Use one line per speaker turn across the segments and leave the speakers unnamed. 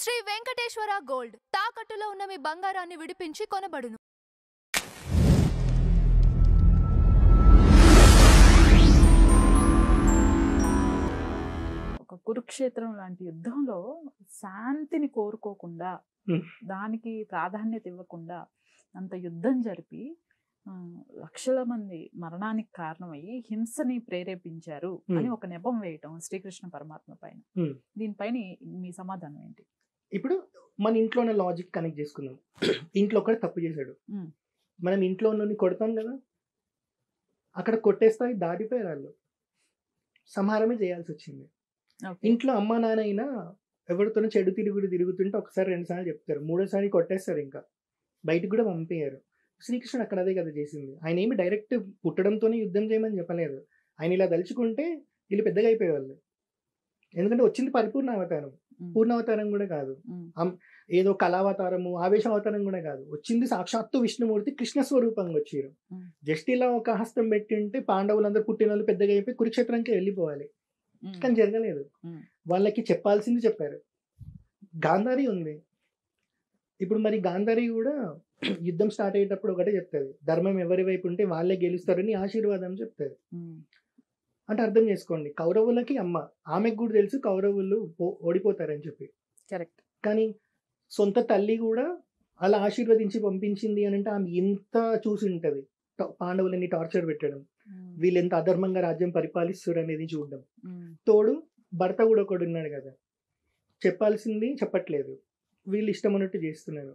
Shri Venkateswara gold తాకట్టులో ఉన్న మీ బంగారాన్ని విడిపించి కొనబడును.
ఒక కురుక్షేత్రం లాంటి యుద్ధంలో శాంతిని కోరుకోకుండా దానికి ప్రాధాన్యత ఇవ్వకుండా అంత యుద్ధం జరిపి లక్షల మంది మరణానికి కారణమయ్యి హింసని ప్రేరేపించారు అని ఒక నెపం వేయటం శ్రీకృష్ణ పరమాత్మ పైన. దీనిపైన మీ సమాధానం ఏంటి?
ఇప్పుడు మన ఇంట్లోనే లాజిక్ కనెక్ట్ చేసుకుందాం. ఇంట్లో ఒకటి తప్పు చేశాడు, మనం ఇంట్లో ఉన్న కొడతాం కదా, అక్కడ కొట్టేస్తాయి దాటిపోయారు వాళ్ళు, సంహారమే చేయాల్సి వచ్చింది. ఇంట్లో అమ్మా నాన్న అయినా ఎవరితోనో చెడు తిరుగుతుంటే ఒకసారి 2 సార్లు చెప్తారు, 3వ సారి కొట్టేస్తారు, ఇంకా బయటకు కూడా పంపేయారు. శ్రీకృష్ణుడు అక్కడ అదే కదా చేసింది. ఆయన ఏమి డైరెక్ట్ పుట్టడంతోనే యుద్ధం చేయమని చెప్పలేదు. ఆయన ఇలా దలుచుకుంటే వీళ్ళు పెద్దగా అయిపోయేవాళ్ళు. ఎందుకంటే వచ్చింది పరిపూర్ణ అవతారం, పూర్ణ అవతారం కూడా కాదు, ఏదో కళావతారము ఆవేశ అవతారం కూడా కాదు. వచ్చింది సాక్షాత్తు విష్ణుమూర్తి కృష్ణ స్వరూపంగా వచ్చారు. జస్ట్ ఇలా ఒక హస్తం పెట్టి ఉంటే పాండవులందరూ పుట్టిన వాళ్ళు పెద్దగా అయిపోయి కురుక్షేత్రానికి వెళ్ళిపోవాలి, కానీ జరగలేదు. వాళ్ళకి చెప్పాల్సింది చెప్పారు. గాంధారి ఉంది. ఇప్పుడు మరి గాంధారి కూడా యుద్ధం స్టార్ట్ అయ్యేటప్పుడు ఒకటే చెప్తుంది, ధర్మం ఎవరి వైపు ఉంటే వాళ్ళే గెలుస్తారని ఆశీర్వాదం చెప్తుంది. అంటే అర్థం చేసుకోండి, కౌరవులకి అమ్మ, ఆమెకు కూడా తెలుసు కౌరవులు ఓడిపోతారని చెప్పి.
కరెక్ట్.
కానీ సొంత తల్లి కూడా అలా ఆశీర్వదించి పంపించింది అని అంటే ఆమె ఎంత చూసి ఉంటుంది. పాండవులని టార్చర్ పెట్టడం, వీళ్ళు ఎంత అధర్మంగా రాజ్యం పరిపాలిస్తారు అనేది చూడడం. తోడు భర్త కూడా ఒకడు ఉన్నాడు కదా, చెప్పాల్సింది చెప్పట్లేదు, వీళ్ళు ఇష్టం అన్నట్టు చేస్తున్నారు.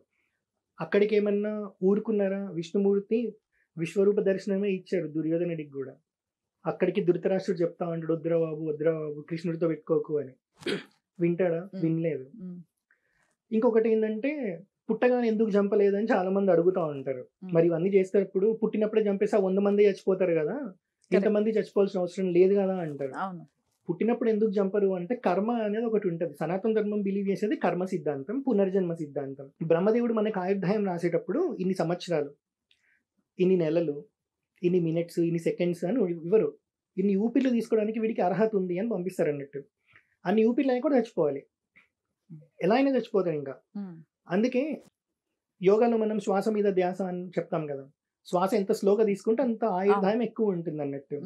అక్కడికి ఏమన్నా ఊరుకున్నారా? విష్ణుమూర్తి విశ్వరూప దర్శనమే ఇచ్చారు దుర్యోధనుడికి కూడా. అక్కడికి ధృతరాష్ట్రుడు చెప్తా ఉంటాడు, వద్దురా బాబు కృష్ణుడితో పెట్టుకోకు అని. వింటాడా? వినలేదు. ఇంకొకటి ఏంటంటే, పుట్టగానే ఎందుకు చంపలేదని చాలా మంది అడుగుతా ఉంటారు. మరి ఇవన్నీ చేసేటప్పుడు పుట్టినప్పుడే చంపేసి 100 మంది చచ్చిపోతారు కదా, ఇంతమంది చచ్చిపోవాల్సిన అవసరం లేదు కదా అంటారు. పుట్టినప్పుడు ఎందుకు చంపరు అంటే, కర్మ అనేది ఒకటి ఉంటుంది. సనాతన ధర్మం బిలీవ్ చేసేది కర్మ సిద్ధాంతం, పునర్జన్మ సిద్ధాంతం. బ్రహ్మదేవుడు మనకు ఆయుర్దాయం రాసేటప్పుడు ఇన్ని సంవత్సరాలు, ఇన్ని నెలలు, ఇన్ని మినిట్స్, ఇన్ని సెకండ్స్ అని ఇవ్వరు. ఇన్ని ఊపిర్లు తీసుకోవడానికి వీడికి అర్హత ఉంది అని పంపిస్తారు అన్నట్టు. అన్ని ఊపిర్లు అయినా కూడా చచ్చిపోవాలి, ఎలా అయినా చచ్చిపోతారు ఇంకా. అందుకే యోగాలో మనం శ్వాస మీద ధ్యాస అని చెప్తాం కదా, శ్వాస ఎంత స్లోగా తీసుకుంటే అంత ఆయుర్దాయం ఎక్కువ ఉంటుంది అన్నట్టు.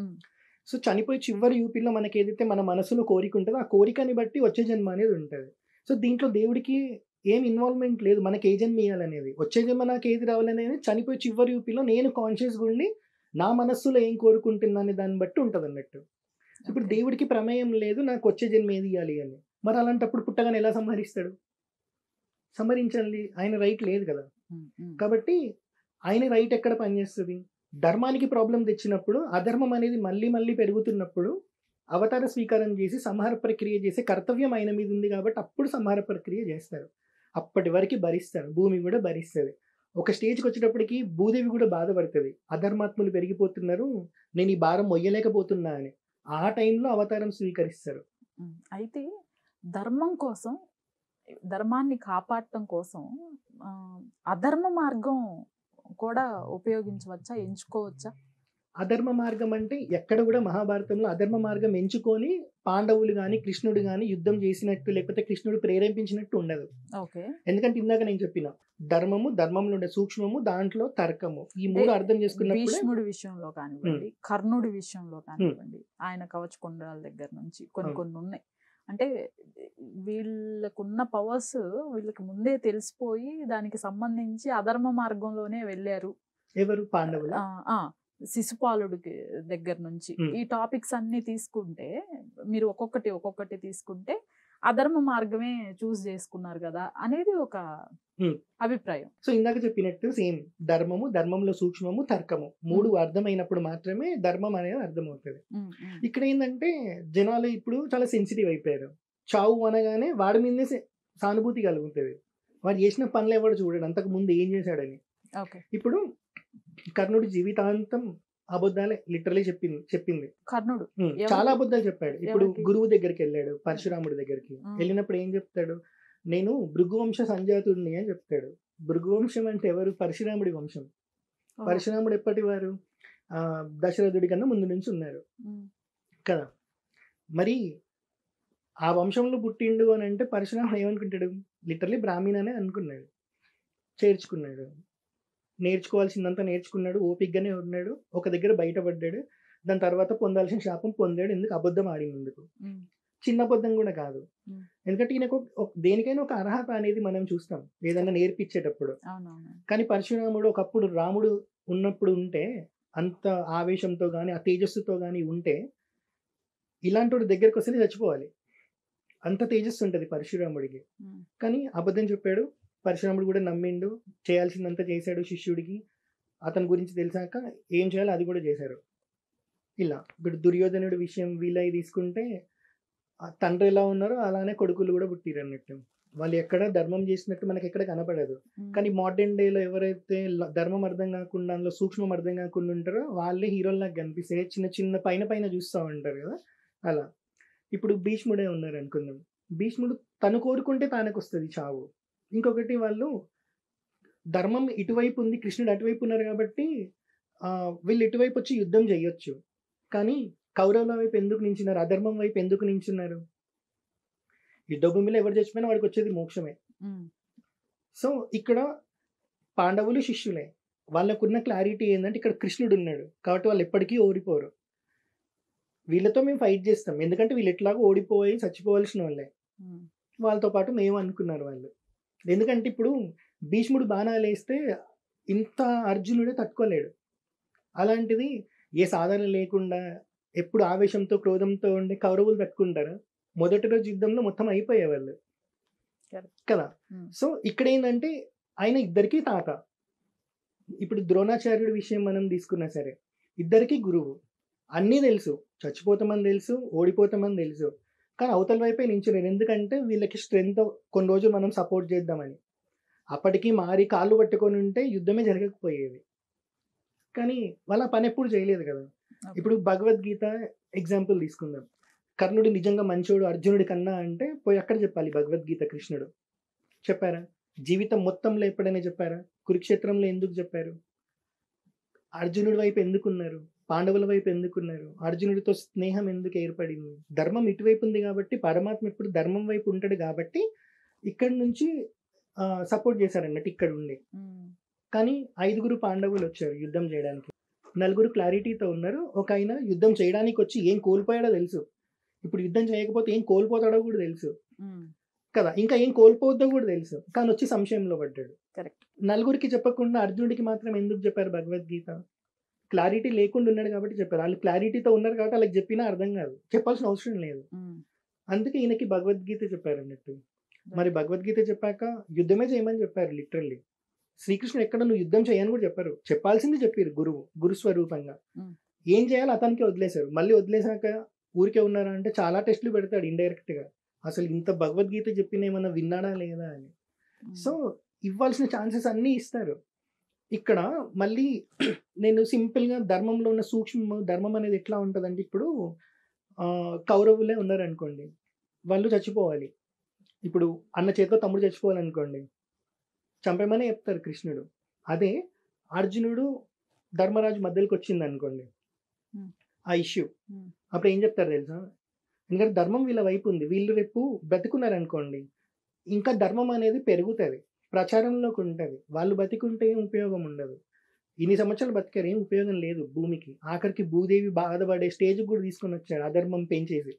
సో చనిపోయి చివరి యూపీలో మనకి ఏదైతే మన మనసులో కోరిక ఉంటుందో ఆ కోరికని బట్టి వచ్చే జన్మ అనేది ఉంటుంది. సో దీంట్లో దేవుడికి ఏం ఇన్వాల్వ్మెంట్ లేదు, మనకి ఏ జన్మ ఇవ్వాలనేది, వచ్చే జన్మ నాకు ఏది రావాలనేది చనిపోయి చివరి యూపీలో నేను కాన్షియస్గా ఉండి నా మనస్సులో ఏం కోరుకుంటున్నాను దాన్ని బట్టి ఉంటుంది అన్నట్టు. ఇప్పుడు దేవుడికి ప్రమేయం లేదు నాకు వచ్చే జన్మ ఏది ఇవ్వాలి అని. మరి అలాంటప్పుడు పుట్టగానే ఎలా సంహరిస్తాడు? సంహరించాలి, ఆయన రైట్ లేదు కదా. కాబట్టి ఆయన రైట్ ఎక్కడ పనిచేస్తుంది? ధర్మానికి ప్రాబ్లం తెచ్చినప్పుడు, అధర్మం అనేది మళ్ళీ పెరుగుతున్నప్పుడు అవతార స్వీకారం చేసి సంహార ప్రక్రియ చేసే కర్తవ్యం ఆయన మీద ఉంది కాబట్టి అప్పుడు సంహార ప్రక్రియ చేస్తారు. అప్పటి వరకు భరిస్తారు, భూమి కూడా భరిస్తుంది. ఒక స్టేజ్కి వచ్చేటప్పటికి భూదేవి కూడా బాధపడుతుంది, అధర్మాత్ములు పెరిగిపోతున్నారు, నేను ఈ భారం మొయ్యలేకపోతున్నా అని. ఆ టైంలో అవతారం స్వీకరిస్తారు.
అయితే ధర్మం కోసం, ధర్మాన్ని కాపాడటం కోసం అధర్మ మార్గం కూడా ఉపయోగించవచ్చా, ఎంచుకోవచ్చా?
అధర్మ మార్గం అంటే ఎక్కడ కూడా మహాభారతంలో అధర్మ మార్గం ఎంచుకొని పాండవులు కానీ కృష్ణుడు కానీ యుద్ధం చేసినట్టు లేకపోతే కృష్ణుడు ప్రేరేపించినట్టు ఉండదు. ఎందుకంటే ఇందాక నేను చెప్పిన ధర్మము, ధర్మంలో ఉండే సూక్ష్మము, దాంట్లో తర్కము, ఈ 3 అర్థం చేసుకున్నప్పుడు
భీష్ముడి విషయంలో కానివ్వండి, కర్ణుడి విషయంలో కానివ్వండి, ఆయన కవచకుండల దగ్గర నుంచి కొన్ని ఉన్నాయి. అంటే వీళ్ళకున్న పవర్స్ వీళ్ళకి ముందే తెలిసిపోయి దానికి సంబంధించి అధర్మ మార్గంలోనే వెళ్ళారు.
ఎవరు? పాండవులు.
శిశుపాలుడికి దగ్గర నుంచి ఈ టాపిక్స్ అన్ని తీసుకుంటే, మీరు ఒక్కొక్కటి తీసుకుంటే అధర్మ మార్గమే చూస్ చేసుకున్నారు కదా అనేది ఒక అభిప్రాయం.
సో ఇందాక చెప్పినట్టు సేమ్ ధర్మము, ధర్మంలో సూక్ష్మము, తర్కము 3 అర్థమైనప్పుడు మాత్రమే ధర్మం అనేది అర్థమవుతుంది. ఇక్కడ ఏంటంటే జనాలు ఇప్పుడు చాలా సెన్సిటివ్ అయిపోయారు. చావు అనగానే వాడి మీదే సానుభూతి కలుగుతుంది, వాడు చేసిన పనులు ఎవడు చూడడు అంతకు ముందు ఏం చేశాడని. ఇప్పుడు కర్ణుడు జీవితాంతం అబద్ధాలే లిటరలీ చెప్పింది.
కర్ణుడు
చాలా అబద్ధాలు చెప్పాడు. ఇప్పుడు గురువు దగ్గరికి వెళ్ళాడు, పరశురాముడి దగ్గరికి వెళ్ళినప్పుడు ఏం చెప్తాడు? నేను భృగువంశ సంజాతుడిని అని చెప్తాడు. భృగువంశం అంటే ఎవరు? పరశురాముడి వంశం. పరశురాముడు ఎప్పటి వారు? దశరథుడి కన్నా ముందు నుంచి ఉన్నారు కదా. మరి ఆ వంశంలో పుట్టిండు అని అంటే పరశురాముడు ఏమనుకుంటాడు? లిటరలీ బ్రాహ్మణ్ అనే అనుకున్నాడు, చేర్చుకున్నాడు, నేర్చుకోవాల్సిందంతా నేర్చుకున్నాడు, ఓపికగానే ఉన్నాడు, ఒక దగ్గర బయటపడ్డాడు. దాని తర్వాత పొందాల్సిన శాపం పొందాడు. ఎందుకు? అబద్ధం ఆడినందుకు. చిన్న అబద్ధం కూడా కాదు, ఎందుకంటే ఈయనకు దేనికైనా ఒక అర్హత అనేది మనం చూస్తాం ఏదైనా నేర్పించేటప్పుడు. కానీ పరశురాముడు ఒకప్పుడు రాముడు ఉన్నప్పుడు ఉంటే, అంత ఆవేశంతో కానీ ఆ తేజస్సుతో కానీ ఉంటే, ఇలాంటి వాడి దగ్గరకు వస్తే చచ్చిపోవాలి, అంత తేజస్సు ఉంటుంది పరశురాముడికి. కానీ అబద్ధం చెప్పాడు, పరశురాముడు కూడా నమ్మిండు, చేయాల్సిందంతా చేశాడు శిష్యుడికి. అతని గురించి తెలిసాక ఏం చేయాలో అది కూడా చేశారు. ఇలా ఇప్పుడు దుర్యోధనుడి విషయం వీళ్ళవి తీసుకుంటే, తండ్రి ఎలా ఉన్నారో అలానే కొడుకులు కూడా పుట్టిరు అన్నట్టు. వాళ్ళు ఎక్కడ ధర్మం చేసినట్టు మనకి ఎక్కడ కనపడదు. కానీ మోడర్న్ డేలో ఎవరైతే ధర్మం అర్థం కాకుండా, అందులో సూక్ష్మం అర్థం కాకుండా ఉంటారో వాళ్ళే హీరోల్లాగా కనిపిస్తే చిన్న చిన్న పైన పైన చూస్తూ ఉంటారు కదా. అలా ఇప్పుడు భీష్ముడే ఉన్నారు అనుకుందాం. భీష్ముడు తను కోరుకుంటే తానకు వస్తుంది చావు. ఇంకొకటి వాళ్ళు ధర్మం ఇటువైపు ఉంది, కృష్ణుడు అటువైపు ఉన్నారు కాబట్టి వీళ్ళు ఇటువైపు వచ్చి యుద్ధం చేయొచ్చు. కానీ కౌరవుల వైపు ఎందుకు నించున్నారు? అధర్మం వైపు ఎందుకు నించున్నారు? యుద్ధ భూమిలో ఎవరు చచ్చిపోయినా వాడికి వచ్చేది మోక్షమే. సో ఇక్కడ పాండవులు శిష్యులే, వాళ్ళకున్న క్లారిటీ ఏంటంటే ఇక్కడ కృష్ణుడు ఉన్నాడు కాబట్టి వాళ్ళు ఎప్పటికీ ఓడిపోరు. వీళ్ళతో మేము ఫైట్ చేస్తాం, ఎందుకంటే వీళ్ళు ఎట్లాగో ఓడిపోయి చచ్చిపోవాల్సిన వాళ్ళే, వాళ్ళతో పాటు మేము అనుకున్నారు వాళ్ళు. ఎందుకంటే ఇప్పుడు భీష్ముడు బాణాలు వేస్తే ఇంత అర్జునుడే తట్టుకోలేడు. అలాంటిది ఏ సాధన లేకుండా ఎప్పుడు ఆవేశంతో క్రోధంతో ఉండే కౌరవులు తట్టుకుంటారు? మొదటి రోజు యుద్ధంలో మొత్తం అయిపోయేవాళ్ళు కదా. సో ఇక్కడ ఏంటంటే ఆయన ఇద్దరికీ తాత. ఇప్పుడు ద్రోణాచార్యుడి విషయం మనం తీసుకున్నా సరే, ఇద్దరికి గురువు, అన్నీ తెలుసు, చచ్చిపోతామని తెలుసు, ఓడిపోతామని తెలుసు, కానీ అవతల వైపే నించున్నారు. ఎందుకంటే వీళ్ళకి స్ట్రెంగ్త్ కొన్ని రోజులు మనం సపోర్ట్ చేద్దామని. అప్పటికి మారి కాళ్ళు పట్టుకొని ఉంటే యుద్ధమే జరగకపోయేది. కానీ వాళ్ళ పని ఎప్పుడు చేయలేదు కదా. ఇప్పుడు భగవద్గీత ఎగ్జాంపుల్ తీసుకుందాం. కర్ణుడు నిజంగా మంచోడు అర్జునుడి కన్నా అంటే పోయి అక్కడ చెప్పాలి భగవద్గీత. కృష్ణుడు చెప్పారా? జీవితం మొత్తంలో ఎప్పుడైనా చెప్పారా? కురుక్షేత్రంలో ఎందుకు చెప్పారు? అర్జునుడి వైపు ఎందుకున్నారు? పాండవుల వైపు ఎందుకున్నారు? అర్జునుడితో స్నేహం ఎందుకు ఏర్పడింది? ధర్మం ఇటువైపు ఉంది కాబట్టి, పరమాత్మ ఇప్పుడు ధర్మం వైపు ఉంటాడు కాబట్టి ఇక్కడి నుంచి సపోర్ట్ చేశారు అన్నట్టు ఇక్కడ ఉండి. కానీ 5 పాండవులు వచ్చారు యుద్ధం చేయడానికి, 4 క్లారిటీతో ఉన్నారు. ఒక ఆయన యుద్ధం చేయడానికి వచ్చి ఏం కోల్పోయాడో తెలుసు, ఇప్పుడు యుద్ధం చేయకపోతే ఏం కోల్పోతాడో కూడా తెలుసు కదా, ఇంకా ఏం కోల్పోవద్దో కూడా తెలుసు, కానీ వచ్చి సంశయంలో పడ్డాడు. 4 చెప్పకుండా అర్జునుడికి మాత్రం ఎందుకు చెప్పారు భగవద్గీత? క్లారిటీ లేకుండా ఉన్నాడు కాబట్టి చెప్పారు. వాళ్ళు క్లారిటీతో ఉన్నారు కాబట్టి వాళ్ళకి చెప్పినా అర్థం కాదు, చెప్పాల్సిన అవసరం లేదు. అందుకే ఈయనకి భగవద్గీత చెప్పారు అన్నట్టు. మరి భగవద్గీత చెప్పాక యుద్ధమే చేయమని చెప్పారు లిటరల్లీ. శ్రీకృష్ణుడు ఎక్కడ నువ్వు యుద్ధం చేయని కూడా చెప్పారు, చెప్పాల్సింది చెప్పారు గురుస్వరూపంగా. ఏం చేయాలో అతనికి వదిలేశారు. మళ్ళీ వదిలేశాక ఊరికే ఉన్నారా అంటే చాలా టెస్టులు పెడతాడు ఇండైరెక్ట్ గా, అసలు ఇంత భగవద్గీత చెప్పిన ఏమన్నా విన్నాడా లేదా అని. సో ఇవ్వాల్సిన ఛాన్సెస్ అన్నీ ఇస్తారు. ఇక్కడ మళ్ళీ నేను సింపుల్గా ధర్మంలో ఉన్న సూక్ష్మ ధర్మం అనేది ఎట్లా ఉంటుందంటే, ఇప్పుడు కౌరవులే ఉన్నారనుకోండి, వాళ్ళు చచ్చిపోవాలి. ఇప్పుడు అన్న చేతిలో తమ్ముడు చచ్చిపోవాలనుకోండి, చంపేమనే చెప్తారు కృష్ణుడు. అదే అర్జునుడు ధర్మరాజు మధ్యలోకి వచ్చింది అనుకోండి ఆ ఇష్యూ, అప్పుడు ఏం చెప్తారు తెలుసా? ఎందుకంటే ధర్మం వీళ్ళ వైపు ఉంది, వీళ్ళు రేపు బ్రతుకున్నారనుకోండి ఇంకా ధర్మం అనేది పెరుగుతుంది, ప్రచారంలోకి ఉంటుంది. వాళ్ళు బతికుంటే ఏం ఉపయోగం ఉండదు. ఇన్ని సంవత్సరాలు బతికారు, ఏం ఉపయోగం లేదు భూమికి. ఆఖరికి భూదేవి బాధపడే స్టేజ్కి కూడా తీసుకొని వచ్చాడు అధర్మం పెంచేసి.